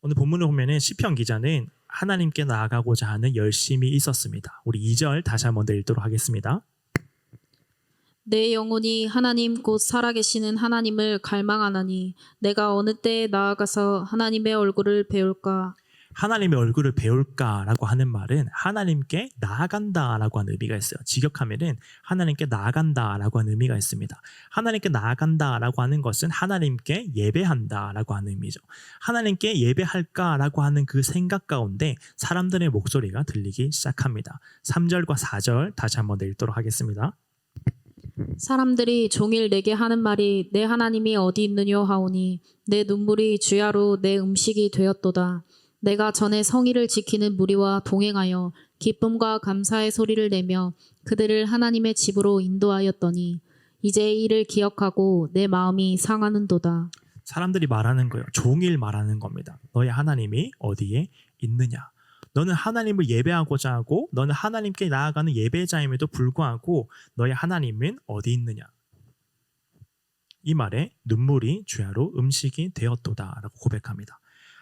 오늘 본문을 보면은 시편 기자는 하나님께 나아가고자 하는 열심이 있었습니다. 우리 2절 다시 한번 더 읽도록 하겠습니다. 내 영혼이 하나님 곧 살아계시는 하나님을 갈망하나니 내가 어느 때에 나아가서 하나님의 얼굴을 배울까. 하나님의 얼굴을 배울까라고 하는 말은 하나님께 나아간다라고 하는 의미가 있어요. 직역하면은 하나님께 나아간다라고 하는 의미가 있습니다. 하나님께 나아간다라고 하는 것은 하나님께 예배한다라고 하는 의미죠. 하나님께 예배할까라고 하는 그 생각 가운데 사람들의 목소리가 들리기 시작합니다. 3절과 4절 다시 한번 더 읽도록 하겠습니다. 사람들이 종일 내게 하는 말이 내 하나님이 어디 있느뇨 하오니 내 눈물이 주야로 내 음식이 되었도다. 내가 전에 성의를 지키는 무리와 동행하여 기쁨과 감사의 소리를 내며 그들을 하나님의 집으로 인도하였더니 이제 이를 기억하고 내 마음이 상하는도다. 사람들이 말하는 거예요. 종일 말하는 겁니다. 너의 하나님이 어디에 있느냐. 너는 하나님을 예배하고자 하고 너는 하나님께 나아가는 예배자임에도 불구하고 너의 하나님은 어디 있느냐. 이 말에 눈물이 주야로 음식이 되었도다라고 고백합니다.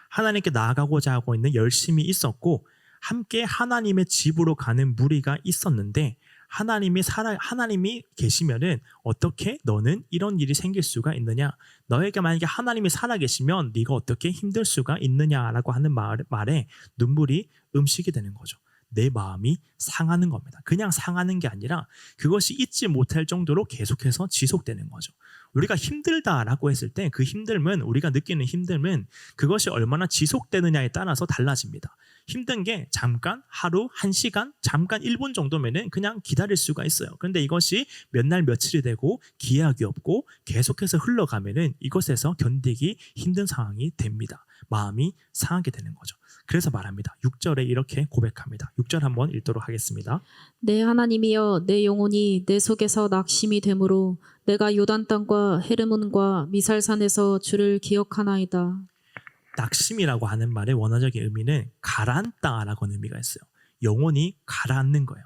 하나님께 나아가고자 하고 있는 열심이 있었고 함께 하나님의 집으로 가는 무리가 있었는데 하나님이 계시면은 어떻게 너는 이런 일이 생길 수가 있느냐? 너에게 만약에 하나님이 살아계시면 네가 어떻게 힘들 수가 있느냐라고 하는 말에 눈물이 음식이 되는 거죠. 내 마음이 상하는 겁니다. 그냥 상하는 게 아니라 그것이 잊지 못할 정도로 계속해서 지속되는 거죠. 우리가 힘들다라고 했을 때 그 힘듦은 우리가 느끼는 힘듦은 그것이 얼마나 지속되느냐에 따라서 달라집니다. 힘든 게 잠깐 하루, 1시간, 잠깐 1분 정도면은 그냥 기다릴 수가 있어요. 그런데 이것이 몇 날 며칠이 되고 기약이 없고 계속해서 흘러가면은 이것에서 견디기 힘든 상황이 됩니다. 마음이 상하게 되는 거죠. 그래서 말합니다. 6절에 이렇게 고백합니다. 6절 한번 읽도록 하겠습니다. 내 하나님이여 내 영혼이 내 속에서 낙심이 되므로 내가 요단 땅과 헤르몬과 미살산에서 주를 기억하나이다. 낙심이라고 하는 말의 원어적인 의미는 가라앉다라고 하는 의미가 있어요. 영혼이 가라앉는 거예요.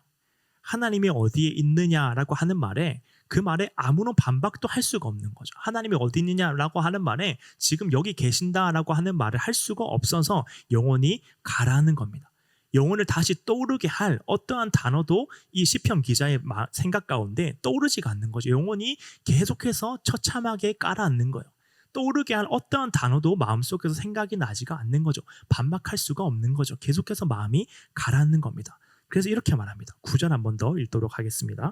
하나님이 어디에 있느냐라고 하는 말에 그 말에 아무런 반박도 할 수가 없는 거죠. 하나님이 어디 있느냐라고 하는 말에 지금 여기 계신다라고 하는 말을 할 수가 없어서 영혼이 가라앉는 겁니다. 영혼을 다시 떠오르게 할 어떠한 단어도 이 시편 기자의 생각 가운데 떠오르지가 않는 거죠. 영혼이 계속해서 처참하게 깔아앉는 거예요. 떠오르게 할 어떠한 단어도 마음속에서 생각이 나지가 않는 거죠. 반박할 수가 없는 거죠. 계속해서 마음이 가라앉는 겁니다. 그래서 이렇게 말합니다. 9절 한 번 더 읽도록 하겠습니다.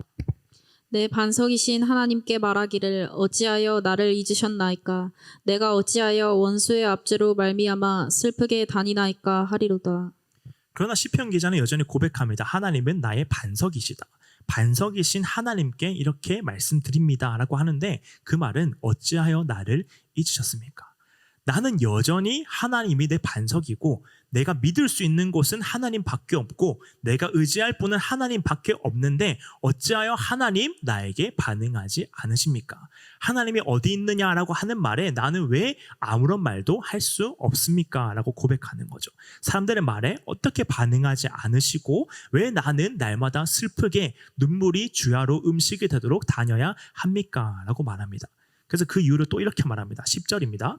내 반석이신 하나님께 말하기를 어찌하여 나를 잊으셨나이까. 내가 어찌하여 원수의 압제로 말미암아 슬프게 다니나이까 하리로다. 그러나 시편 기자는 여전히 고백합니다. 하나님은 나의 반석이시다. 반석이신 하나님께 이렇게 말씀드립니다라고 하는데 그 말은 어찌하여 나를 잊으셨습니까? 나는 여전히 하나님이 내 반석이고 내가 믿을 수 있는 곳은 하나님밖에 없고 내가 의지할 분은 하나님밖에 없는데 어찌하여 하나님 나에게 반응하지 않으십니까? 하나님이 어디 있느냐라고 하는 말에 나는 왜 아무런 말도 할 수 없습니까? 라고 고백하는 거죠. 사람들의 말에 어떻게 반응하지 않으시고 왜 나는 날마다 슬프게 눈물이 주야로 음식이 되도록 다녀야 합니까? 라고 말합니다. 그래서 그 이유를 또 이렇게 말합니다. 10절입니다.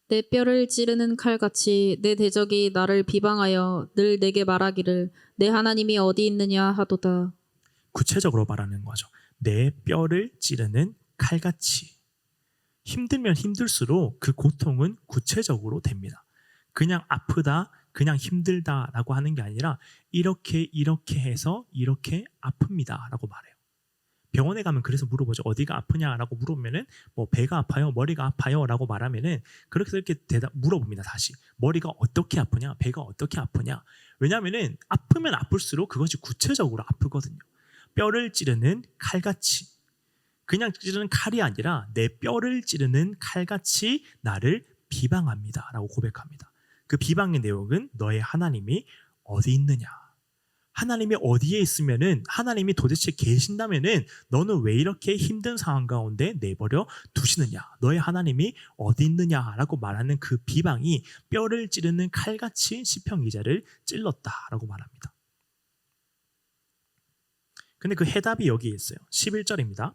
내 뼈를 찌르는 칼같이 내 대적이 나를 비방하여 늘 내게 말하기를 내 하나님이 어디 있느냐 하도다. 구체적으로 말하는 거죠. 내 뼈를 찌르는 칼같이. 힘들면 힘들수록 그 고통은 구체적으로 됩니다. 그냥 아프다, 그냥 힘들다라고 하는 게 아니라 이렇게 해서 이렇게 아픕니다 라고 말해요. 병원에 가면 그래서 물어보죠. 어디가 아프냐라고 물으면은 뭐 배가 아파요, 머리가 아파요라고 말하면은 그렇게 이렇게 물어봅니다. 다시 머리가 어떻게 아프냐, 배가 어떻게 아프냐. 왜냐하면은 아프면 아플수록 그것이 구체적으로 아프거든요. 뼈를 찌르는 칼같이, 그냥 찌르는 칼이 아니라 내 뼈를 찌르는 칼같이 나를 비방합니다라고 고백합니다. 그 비방의 내용은 너의 하나님이 어디 있느냐. 하나님이 어디에 있으면은 하나님이 도대체 계신다면은 너는 왜 이렇게 힘든 상황 가운데 내버려 두시느냐? 너의 하나님이 어디 있느냐라고 말하는 그 비방이 뼈를 찌르는 칼같이 시편 기자를 찔렀다라고 말합니다. 근데 그 해답이 여기에 있어요. 11절입니다.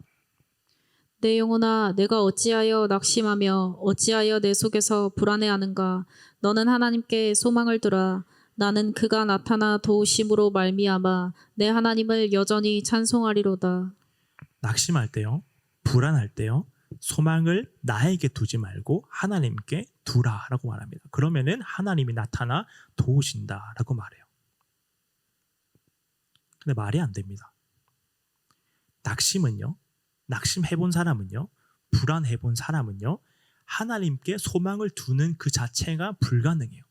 내 영혼아, 내가 어찌하여 낙심하며 어찌하여 내 속에서 불안해하는가? 너는 하나님께 소망을 두라. 나는 그가 나타나 도우심으로 말미암아 내 하나님을 여전히 찬송하리로다. 낙심할 때요, 불안할 때요, 소망을 나에게 두지 말고 하나님께 두라라고 말합니다. 그러면은 하나님이 나타나 도우신다라고 말해요. 근데 말이 안 됩니다. 낙심은요, 낙심해본 사람은요, 불안해본 사람은요, 하나님께 소망을 두는 그 자체가 불가능해요.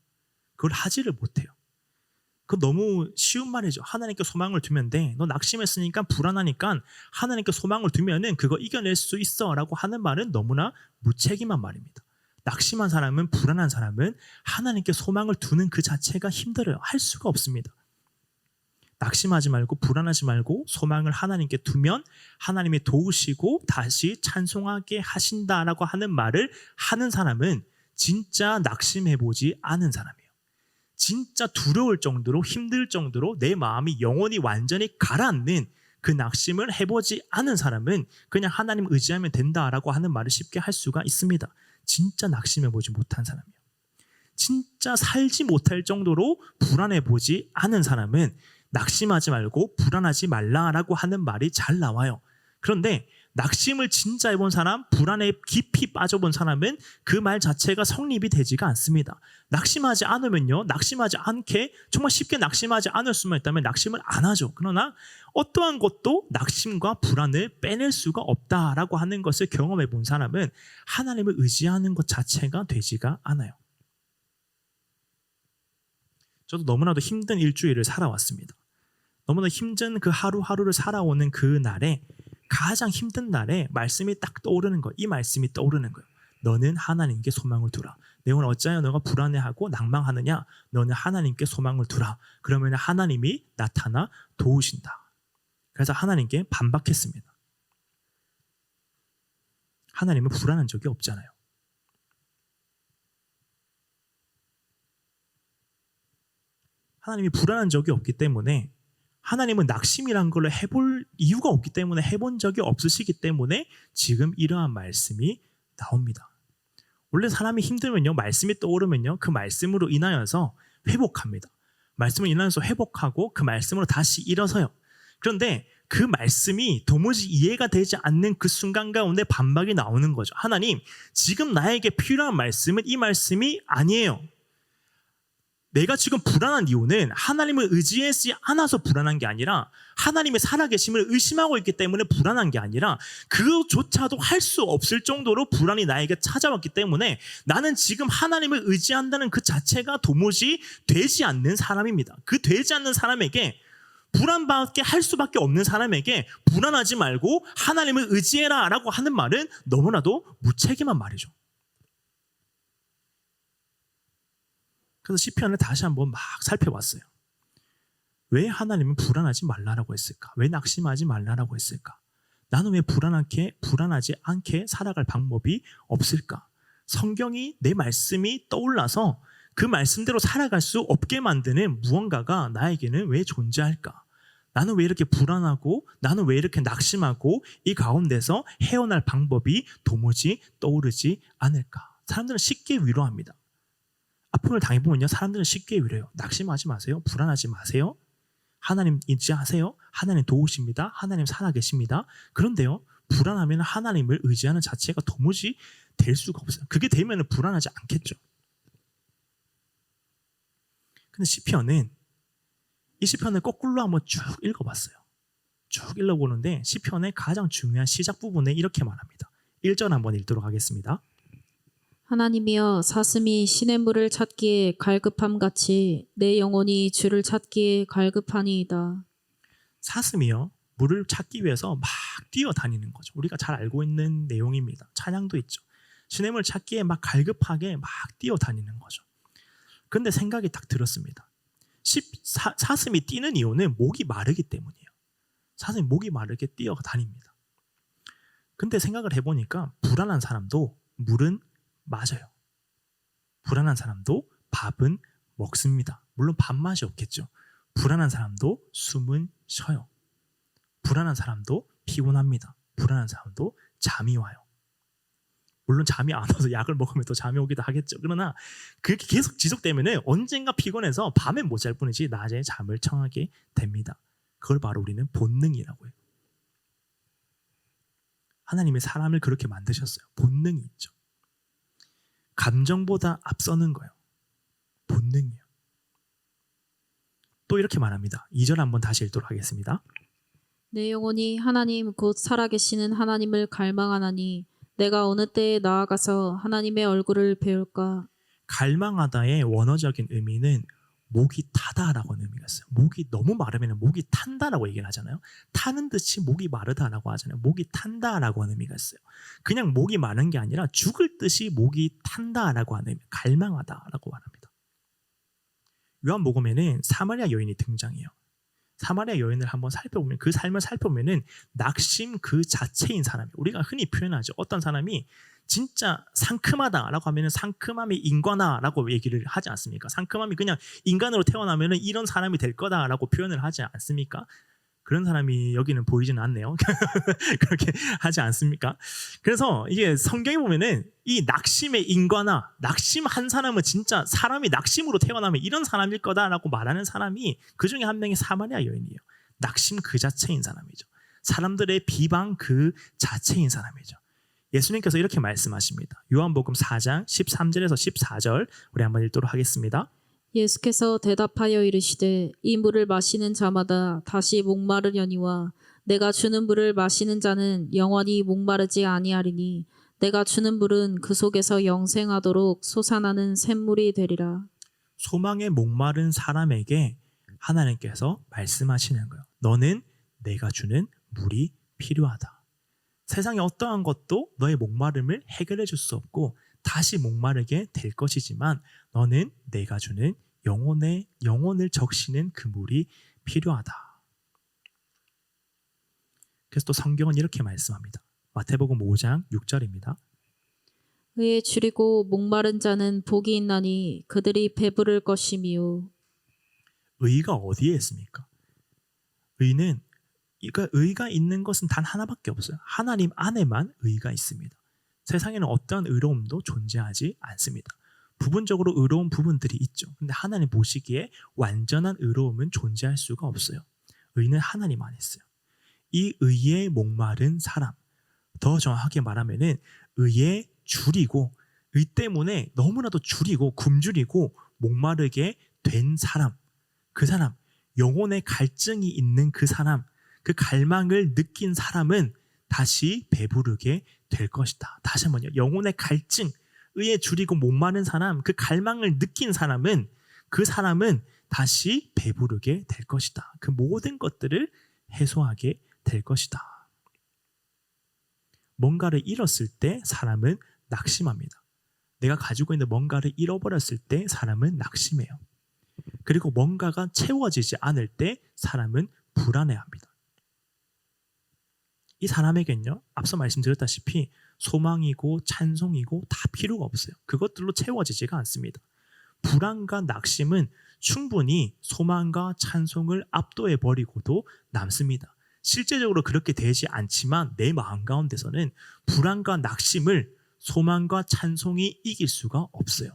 그걸 하지를 못해요. 그건 너무 쉬운 말이죠. 하나님께 소망을 두면 돼. 너 낙심했으니까 불안하니까 하나님께 소망을 두면은 그거 이겨낼 수 있어 라고 하는 말은 너무나 무책임한 말입니다. 낙심한 사람은, 불안한 사람은 하나님께 소망을 두는 그 자체가 힘들어요. 할 수가 없습니다. 낙심하지 말고 불안하지 말고 소망을 하나님께 두면 하나님이 도우시고 다시 찬송하게 하신다라고 하는 말을 하는 사람은 진짜 낙심해보지 않은 사람이에요. 진짜 두려울 정도로, 힘들 정도로 내 마음이 영혼이 완전히 가라앉는 그 낙심을 해보지 않은 사람은 그냥 하나님 의지하면 된다라고 하는 말을 쉽게 할 수가 있습니다. 진짜 낙심해보지 못한 사람이에요. 진짜 살지 못할 정도로 불안해보지 않은 사람은 낙심하지 말고 불안하지 말라라고 하는 말이 잘 나와요. 그런데 낙심을 진짜 해본 사람, 불안에 깊이 빠져본 사람은 그 말 자체가 성립이 되지가 않습니다. 낙심하지 않으면요, 낙심하지 않게, 정말 쉽게 낙심하지 않을 수만 있다면 낙심을 안 하죠. 그러나 어떠한 것도 낙심과 불안을 빼낼 수가 없다라고 하는 것을 경험해 본 사람은 하나님을 의지하는 것 자체가 되지가 않아요. 저도 너무나도 힘든 일주일을 살아왔습니다. 너무나 힘든 그 하루하루를 살아오는 그 날에, 가장 힘든 날에 말씀이 딱 떠오르는 거예요. 이 말씀이 떠오르는 거예요. 너는 하나님께 소망을 두라. 내 영혼 어찌하여 너가 불안해하고 낭망하느냐? 너는 하나님께 소망을 두라. 그러면 하나님이 나타나 도우신다. 그래서 하나님께 반박했습니다. 하나님은 불안한 적이 없잖아요. 하나님이 불안한 적이 없기 때문에, 하나님은 낙심이란 걸 해볼 이유가 없기 때문에, 해본 적이 없으시기 때문에 지금 이러한 말씀이 나옵니다. 원래 사람이 힘들면요, 말씀이 떠오르면요, 그 말씀으로 인하여서 회복합니다. 말씀을 인하여서 회복하고 그 말씀으로 다시 일어서요. 그런데 그 말씀이 도무지 이해가 되지 않는 그 순간 가운데 반박이 나오는 거죠. 하나님, 지금 나에게 필요한 말씀은 이 말씀이 아니에요. 내가 지금 불안한 이유는 하나님을 의지하지 않아서 불안한 게 아니라, 하나님의 살아계심을 의심하고 있기 때문에 불안한 게 아니라, 그조차도 할 수 없을 정도로 불안이 나에게 찾아왔기 때문에 나는 지금 하나님을 의지한다는 그 자체가 도무지 되지 않는 사람입니다. 그 되지 않는 사람에게, 불안밖에 할 수밖에 없는 사람에게 불안하지 말고 하나님을 의지해라 라고 하는 말은 너무나도 무책임한 말이죠. 그래서 시편을 다시 한번 막 살펴봤어요. 왜 하나님은 불안하지 말라라고 했을까? 왜 낙심하지 말라라고 했을까? 나는 왜 불안하지 않게 살아갈 방법이 없을까? 성경이, 내 말씀이 떠올라서 그 말씀대로 살아갈 수 없게 만드는 무언가가 나에게는 왜 존재할까? 나는 왜 이렇게 불안하고, 나는 왜 이렇게 낙심하고, 이 가운데서 헤어날 방법이 도무지 떠오르지 않을까? 사람들은 쉽게 위로합니다. 아픔을 당해보면요, 사람들은 쉽게 위로해요. 낙심하지 마세요. 불안하지 마세요. 하나님 의지하세요. 하나님 도우십니다. 하나님 살아계십니다. 그런데요, 불안하면 하나님을 의지하는 자체가 도무지 될 수가 없어요. 그게 되면 불안하지 않겠죠. 근데 시편은, 이 시편을 거꾸로 한번 쭉 읽어봤어요. 쭉 읽어보는데 시편의 가장 중요한 시작 부분에 이렇게 말합니다. 1절 한번 읽도록 하겠습니다. 하나님이여, 사슴이 시냇물을 찾기에 갈급함같이 내 영혼이 주를 찾기에 갈급하니이다. 사슴이요, 물을 찾기 위해서 막 뛰어다니는 거죠. 우리가 잘 알고 있는 내용입니다. 찬양도 있죠. 시냇물 찾기에 막 갈급하게 막 뛰어다니는 거죠. 그런데 생각이 딱 들었습니다. 사슴이 뛰는 이유는 목이 마르기 때문이에요. 사슴이 목이 마르게 뛰어다닙니다. 근데 생각을 해보니까 불안한 사람도 물은 맞아요. 불안한 사람도 밥은 먹습니다. 물론 밥맛이 없겠죠. 불안한 사람도 숨은 쉬어요. 불안한 사람도 피곤합니다. 불안한 사람도 잠이 와요. 물론 잠이 안 와서 약을 먹으면 또 잠이 오기도 하겠죠. 그러나 그렇게 계속 지속되면 언젠가 피곤해서 밤에 못 잘 뿐이지 낮에 잠을 청하게 됩니다. 그걸 바로 우리는 본능이라고 해요. 하나님이 사람을 그렇게 만드셨어요. 본능이 있죠. 감정보다 앞서는 거예요. 본능이에요. 또 이렇게 말합니다. 2절 한번 다시 읽도록 하겠습니다. 내 영혼이 하나님 곧 살아계시는 하나님을 갈망하나니 내가 어느 때에 나아가서 하나님의 얼굴을 배울까. 갈망하다의 원어적인 의미는 목이 타다라고 하는 의미가 있어요. 목이 너무 마르면 목이 탄다라고 얘기를 하잖아요. 타는 듯이 목이 마르다라고 하잖아요. 목이 탄다라고 하는 의미가 있어요. 그냥 목이 마른 게 아니라 죽을 듯이 목이 탄다라고 하는 의미, 갈망하다라고 말합니다. 요한복음에는 사마리아 여인이 등장해요. 사마리아 여인을 한번 살펴보면 그 삶을 살펴보면은 낙심 그 자체인 사람이, 우리가 흔히 표현하죠. 어떤 사람이 진짜 상큼하다라고 하면은 상큼함이 인간화라고 얘기를 하지 않습니까? 상큼함이 그냥 인간으로 태어나면은 이런 사람이 될 거다라고 표현을 하지 않습니까? 그런 사람이 여기는 보이지는 않네요. 그렇게 하지 않습니까? 그래서 이게 성경에 보면은 이 낙심의 인간화, 낙심한 사람은 진짜 사람이 낙심으로 태어나면 이런 사람일 거다라고 말하는 사람이 그 중에 한 명이 사마리아 여인이에요. 낙심 그 자체인 사람이죠. 사람들의 비방 그 자체인 사람이죠. 예수님께서 이렇게 말씀하십니다. 요한복음 4장 13절에서 14절 우리 한번 읽도록 하겠습니다. 예수께서 대답하여 이르시되 이 물을 마시는 자마다 다시 목마르려니와 내가 주는 물을 마시는 자는 영원히 목마르지 아니하리니 내가 주는 물은 그 속에서 영생하도록 솟아나는 샘물이 되리라. 소망에 목마른 사람에게 하나님께서 말씀하시는 거예요. 너는 내가 주는 물이 필요하다. 세상의 어떠한 것도 너의 목마름을 해결해 줄 수 없고 다시 목마르게 될 것이지만 너는 내가 주는 영혼을 적시는 그 물이 필요하다. 그래서 또 성경은 이렇게 말씀합니다. 마태복음 5장 6절입니다. 의에 줄이고 목마른 자는 복이 있나니 그들이 배부를 것이미요. 의가 어디에 있습니까? 의가 있는 것은 단 하나밖에 없어요. 하나님 안에만 의가 있습니다. 세상에는 어떠한 의로움도 존재하지 않습니다. 부분적으로 의로운 부분들이 있죠. 근데 하나님 보시기에 완전한 의로움은 존재할 수가 없어요. 의는 하나님 안에 있어요. 이 의에 목마른 사람, 더 정확하게 말하면은 의에 줄이고 의 때문에 너무나도 줄이고 굶주리고 목마르게 된 사람, 그 사람, 영혼의 갈증이 있는 그 사람, 그 갈망을 느낀 사람은 다시 배부르게 될 것이다. 다시 한번요. 영혼의 갈증, 의에 줄이고 목마른 사람, 그 갈망을 느낀 사람은 그 사람은 다시 배부르게 될 것이다. 그 모든 것들을 해소하게 될 것이다. 뭔가를 잃었을 때 사람은 낙심합니다. 내가 가지고 있는 뭔가를 잃어버렸을 때 사람은 낙심해요. 그리고 뭔가가 채워지지 않을 때 사람은 불안해합니다. 이 사람에겐요, 앞서 말씀드렸다시피 소망이고 찬송이고 다 필요가 없어요. 그것들로 채워지지가 않습니다. 불안과 낙심은 충분히 소망과 찬송을 압도해 버리고도 남습니다. 실제적으로 그렇게 되지 않지만 내 마음 가운데서는 불안과 낙심을 소망과 찬송이 이길 수가 없어요.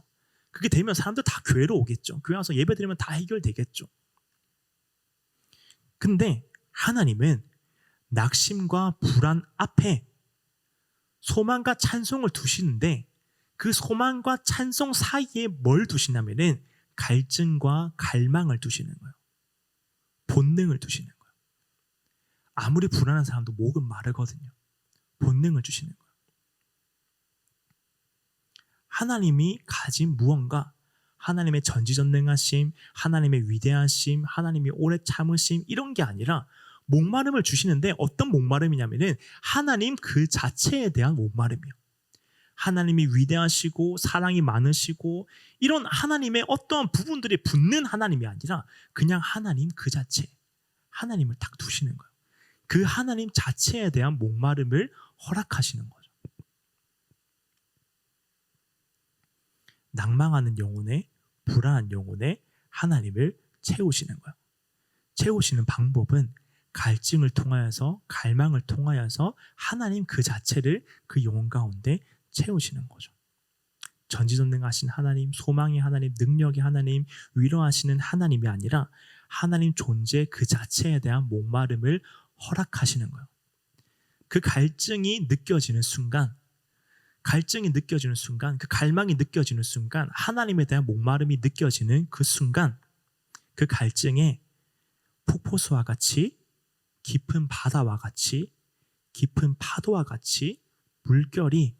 그게 되면 사람들 다 교회로 오겠죠. 교회 와서 예배 드리면 다 해결되겠죠. 근데 하나님은 낙심과 불안 앞에 소망과 찬송을 두시는데 그 소망과 찬송 사이에 뭘 두시냐면은 갈증과 갈망을 두시는 거예요. 본능을 두시는 거예요. 아무리 불안한 사람도 목은 마르거든요. 본능을 주시는 거예요. 하나님이 가진 무언가, 하나님의 전지전능하심, 하나님의 위대하심, 하나님이 오래 참으심 이런 게 아니라 목마름을 주시는데 어떤 목마름이냐면은 하나님 그 자체에 대한 목마름이에요. 하나님이 위대하시고 사랑이 많으시고 이런 하나님의 어떠한 부분들이 붙는 하나님이 아니라 그냥 하나님 그 자체, 하나님을 딱 두시는 거예요. 그 하나님 자체에 대한 목마름을 허락하시는 거죠. 낭망하는 영혼에, 불안한 영혼에 하나님을 채우시는 거예요. 채우시는 방법은 갈증을 통하여서 갈망을 통하여서 하나님 그 자체를 그 영혼 가운데 채우시는 거죠. 전지전능하신 하나님, 소망의 하나님, 능력의 하나님, 위로하시는 하나님이 아니라 하나님 존재 그 자체에 대한 목마름을 허락하시는 거예요. 그 갈증이 느껴지는 순간, 그 갈망이 느껴지는 순간, 하나님에 대한 목마름이 느껴지는 그 순간, 그 갈증에 폭포수와 같이 깊은 바다와 같이 깊은 파도와 같이 물결이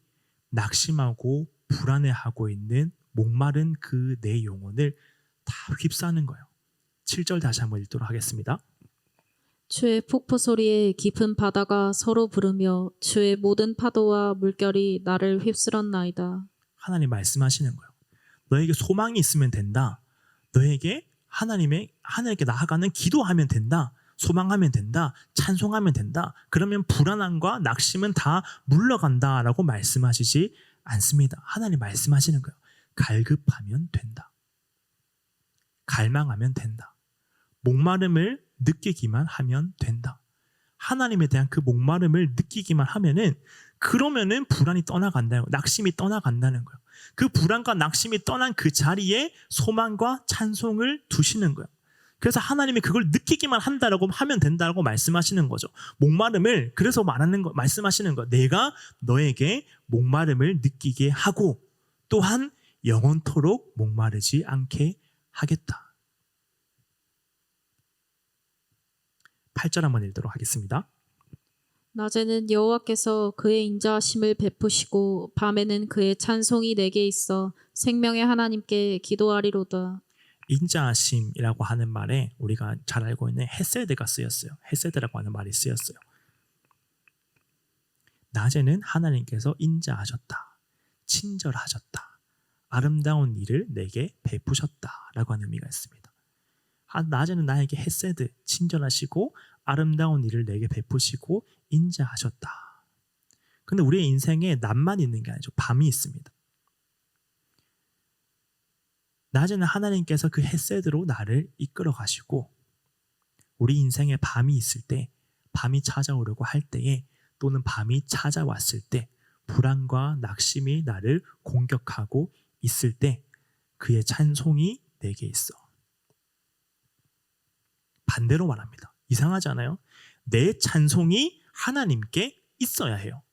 낙심하고 불안해하고 있는 목마른 그 내 영혼을 다 휩싸는 거예요. 7절 다시 한번 읽도록 하겠습니다. 주의 폭포 소리에 깊은 바다가 서로 부르며 주의 모든 파도와 물결이 나를 휩쓸었나이다. 하나님 말씀하시는 거예요. 너에게 소망이 있으면 된다. 너에게 하나님께 나아가는 기도하면 된다. 소망하면 된다. 찬송하면 된다. 그러면 불안함과 낙심은 다 물러간다라고 말씀하시지 않습니다. 하나님 말씀하시는 거예요. 갈급하면 된다. 갈망하면 된다. 목마름을 느끼기만 하면 된다. 하나님에 대한 그 목마름을 느끼기만 하면은 그러면은 불안이 떠나간다는 거예요. 낙심이 떠나간다는 거예요. 그 불안과 낙심이 떠난 그 자리에 소망과 찬송을 두시는 거예요. 그래서 하나님이 그걸 느끼기만 한다라고 하면 된다라고 말씀하시는 거죠. 목마름을 그래서 말씀하시는 거. 내가 너에게 목마름을 느끼게 하고 또한 영원토록 목마르지 않게 하겠다. 8절 한번 읽도록 하겠습니다. 낮에는 여호와께서 그의 인자하심을 베푸시고 밤에는 그의 찬송이 내게 있어 생명의 하나님께 기도하리로다. 인자하심이라고 하는 말에 우리가 잘 알고 있는 헤세드가 쓰였어요. 헤세드라고 하는 말이 쓰였어요. 낮에는 하나님께서 인자하셨다. 친절하셨다. 아름다운 일을 내게 베푸셨다라고 하는 의미가 있습니다. 낮에는 나에게 헤세드, 친절하시고 아름다운 일을 내게 베푸시고 인자하셨다. 근데 우리의 인생에 낮만 있는 게 아니죠. 밤이 있습니다. 낮에는 하나님께서 그 헤세드로 나를 이끌어 가시고 우리 인생에 밤이 있을 때, 밤이 찾아오려고 할 때에 또는 밤이 찾아왔을 때 불안과 낙심이 나를 공격하고 있을 때 그의 찬송이 내게 있어. 반대로 말합니다. 이상하지 않아요? 내 찬송이 하나님께 있어야 해요.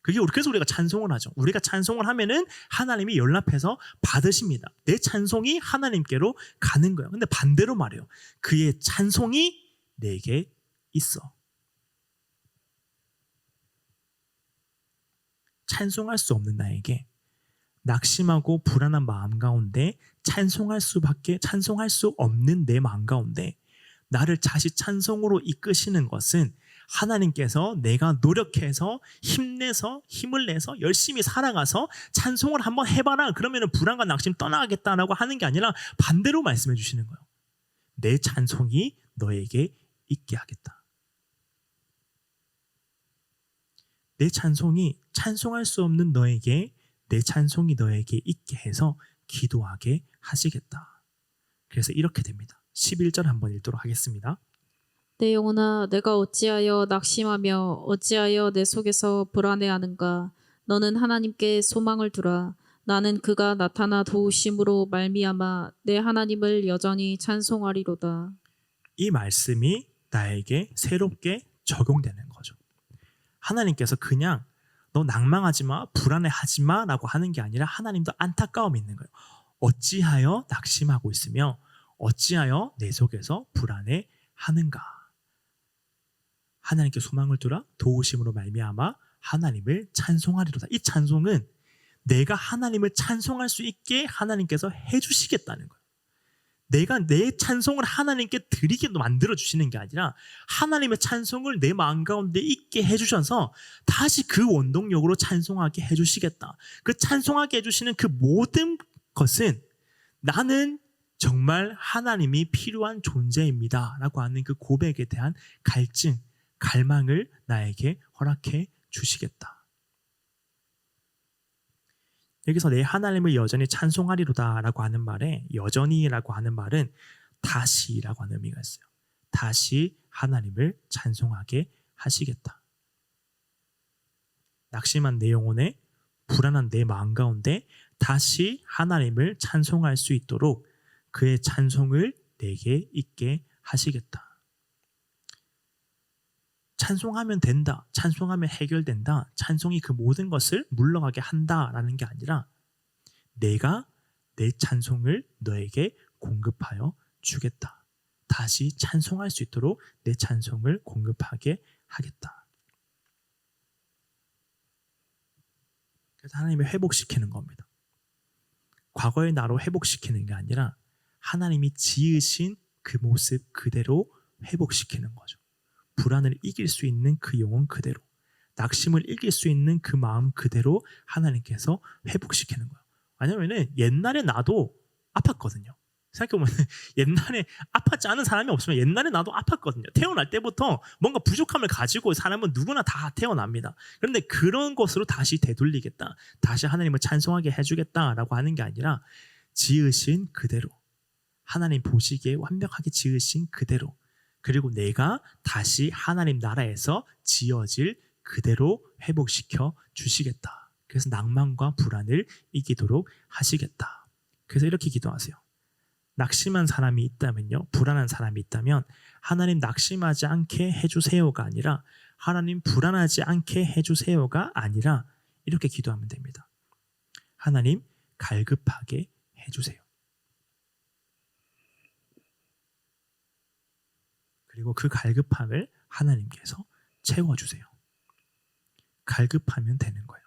그래서 우리가 찬송을 하죠. 우리가 찬송을 하면은 하나님이 연락해서 받으십니다. 내 찬송이 하나님께로 가는 거예요. 근데 반대로 말해요. 그의 찬송이 내게 있어. 찬송할 수 없는 나에게 낙심하고 불안한 마음 가운데 찬송할 수 없는 내 마음 가운데 나를 다시 찬송으로 이끄시는 것은 하나님께서 내가 노력해서 힘내서 힘을 내서 열심히 살아가서 찬송을 한번 해봐라. 그러면 불안과 낙심 떠나가겠다라고 하는 게 아니라 반대로 말씀해 주시는 거예요. 내 찬송이 너에게 있게 하겠다. 내 찬송이 찬송할 수 없는 너에게 내 찬송이 너에게 있게 해서 기도하게 하시겠다. 그래서 이렇게 됩니다. 11절 한번 읽도록 하겠습니다. 내 영혼아 내가 어찌하여 낙심하며 어찌하여 내 속에서 불안해하는가. 너는 하나님께 소망을 두라. 나는 그가 나타나 도우심으로 말미암아 내 하나님을 여전히 찬송하리로다. 이 말씀이 나에게 새롭게 적용되는 거죠. 하나님께서 그냥 너 낭망하지 마, 불안해하지 마라고 하는 게 아니라 하나님도 안타까움이 있는 거예요. 어찌하여 낙심하고 있으며 어찌하여 내 속에서 불안해하는가. 하나님께 소망을 두라. 도우심으로 말미암아 하나님을 찬송하리로다. 이 찬송은 내가 하나님을 찬송할 수 있게 하나님께서 해주시겠다는 거예요. 내가 내 찬송을 하나님께 드리게 만들어 주시는 게 아니라 하나님의 찬송을 내 마음 가운데 있게 해주셔서 다시 그 원동력으로 찬송하게 해주시겠다. 그 찬송하게 해주시는 그 모든 것은 나는 정말 하나님이 필요한 존재입니다 라고 하는 그 고백에 대한 갈증, 갈망을 나에게 허락해 주시겠다. 여기서 내 하나님을 여전히 찬송하리로다 라고 하는 말에 여전히라고 하는 말은 다시라고 하는 의미가 있어요. 다시 하나님을 찬송하게 하시겠다. 낙심한 내 영혼에 불안한 내 마음 가운데 다시 하나님을 찬송할 수 있도록 그의 찬송을 내게 있게 하시겠다. 찬송하면 된다. 찬송하면 해결된다. 찬송이 그 모든 것을 물러가게 한다라는 게 아니라 내가 내 찬송을 너에게 공급하여 주겠다. 다시 찬송할 수 있도록 내 찬송을 공급하게 하겠다. 그래서 하나님이 회복시키는 겁니다. 과거의 나로 회복시키는 게 아니라 하나님이 지으신 그 모습 그대로 회복시키는 거죠. 불안을 이길 수 있는 그 영혼 그대로, 낙심을 이길 수 있는 그 마음 그대로 하나님께서 회복시키는 거예요. 왜냐하면 옛날에 나도 아팠거든요. 생각해보면 옛날에 아팠지 않은 사람이 없으면 옛날에 나도 아팠거든요. 태어날 때부터 뭔가 부족함을 가지고 사람은 누구나 다 태어납니다. 그런데 그런 것으로 다시 되돌리겠다, 다시 하나님을 찬송하게 해주겠다라고 하는 게 아니라 지으신 그대로, 하나님 보시기에 완벽하게 지으신 그대로, 그리고 내가 다시 하나님 나라에서 지어질 그대로 회복시켜 주시겠다. 그래서 낭만과 불안을 이기도록 하시겠다. 그래서 이렇게 기도하세요. 낙심한 사람이 있다면요, 불안한 사람이 있다면 하나님 낙심하지 않게 해주세요가 아니라 하나님 불안하지 않게 해주세요가 아니라 이렇게 기도하면 됩니다. 하나님 갈급하게 해주세요. 그리고 그 갈급함을 하나님께서 채워주세요. 갈급하면 되는 거예요.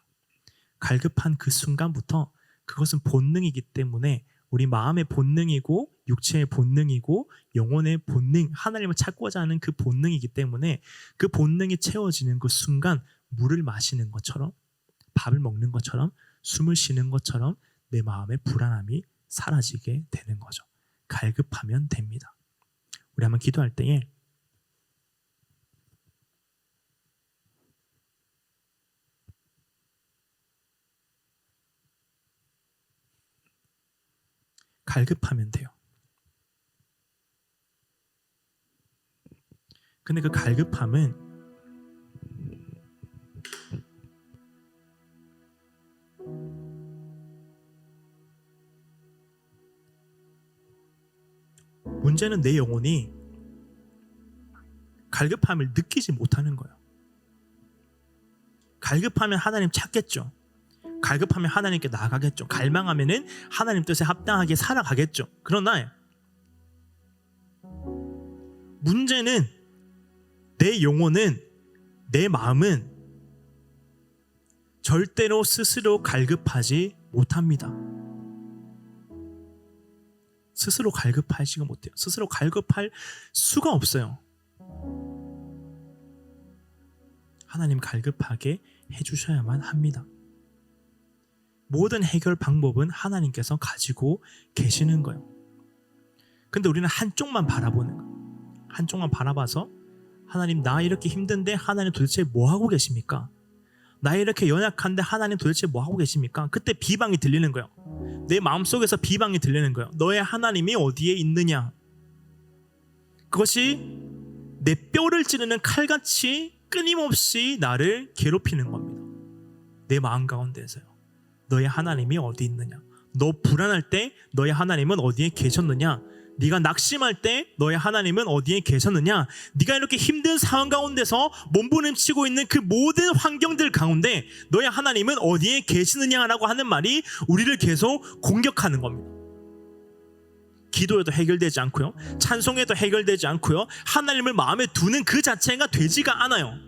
갈급한 그 순간부터 그것은 본능이기 때문에 우리 마음의 본능이고 육체의 본능이고 영혼의 본능, 하나님을 찾고자 하는 그 본능이기 때문에 그 본능이 채워지는 그 순간 물을 마시는 것처럼, 밥을 먹는 것처럼, 숨을 쉬는 것처럼 내 마음의 불안함이 사라지게 되는 거죠. 갈급하면 됩니다. 우리 한번 기도할 때에 갈급하면 돼요. 근데 그 갈급함은 문제는 내 영혼이 갈급함을 느끼지 못하는 거예요. 갈급하면 하나님 찾겠죠. 갈급하면 하나님께 나아가겠죠. 갈망하면은 하나님 뜻에 합당하게 살아가겠죠. 그러나 문제는 내 영혼은, 내 마음은 절대로 스스로 갈급하지 못합니다. 스스로 갈급하지가 못해요. 스스로 갈급할 수가 없어요. 하나님 갈급하게 해주셔야만 합니다. 모든 해결 방법은 하나님께서 가지고 계시는 거예요. 근데 우리는 한쪽만 바라보는 거예요. 한쪽만 바라봐서 하나님, 나 이렇게 힘든데 하나님 도대체 뭐 하고 계십니까? 나 이렇게 연약한데 하나님 도대체 뭐 하고 계십니까? 그때 비방이 들리는 거예요. 내 마음속에서 비방이 들리는 거예요. 너의 하나님이 어디에 있느냐? 그것이 내 뼈를 찌르는 칼같이 끊임없이 나를 괴롭히는 겁니다. 내 마음 가운데에서요. 너의 하나님이 어디 있느냐? 너 불안할 때 너의 하나님은 어디에 계셨느냐? 네가 낙심할 때 너의 하나님은 어디에 계셨느냐? 네가 이렇게 힘든 상황 가운데서 몸부림치고 있는 그 모든 환경들 가운데 너의 하나님은 어디에 계시느냐라고 하는 말이 우리를 계속 공격하는 겁니다. 기도에도 해결되지 않고요, 찬송에도 해결되지 않고요, 하나님을 마음에 두는 그 자체가 되지가 않아요.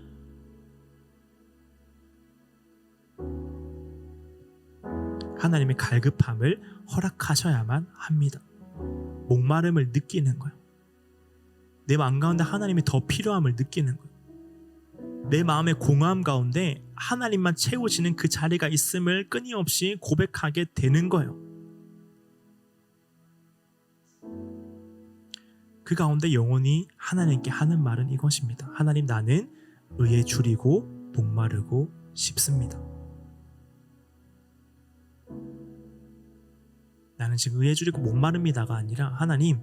하나님의 갈급함을 허락하셔야만 합니다. 목마름을 느끼는 거예요. 내 마음 가운데 하나님이 더 필요함을 느끼는 거예요. 내 마음의 공허함 가운데 하나님만 채우시는 그 자리가 있음을 끊임없이 고백하게 되는 거예요. 그 가운데 영혼이 하나님께 하는 말은 이것입니다. 하나님, 나는 의에 줄이고 목마르고 싶습니다. 나는 지금 의에 줄이고 목마릅니다가 아니라 하나님,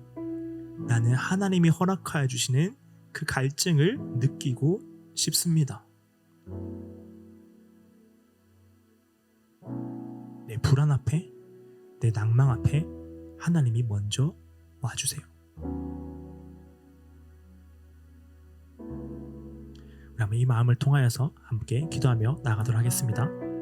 나는 하나님이 허락하여 주시는 그 갈증을 느끼고 싶습니다. 내 불안 앞에, 내 낭망 앞에 하나님이 먼저 와주세요. 우리 한번 이 마음을 통하여서 함께 기도하며 나아가도록 하겠습니다.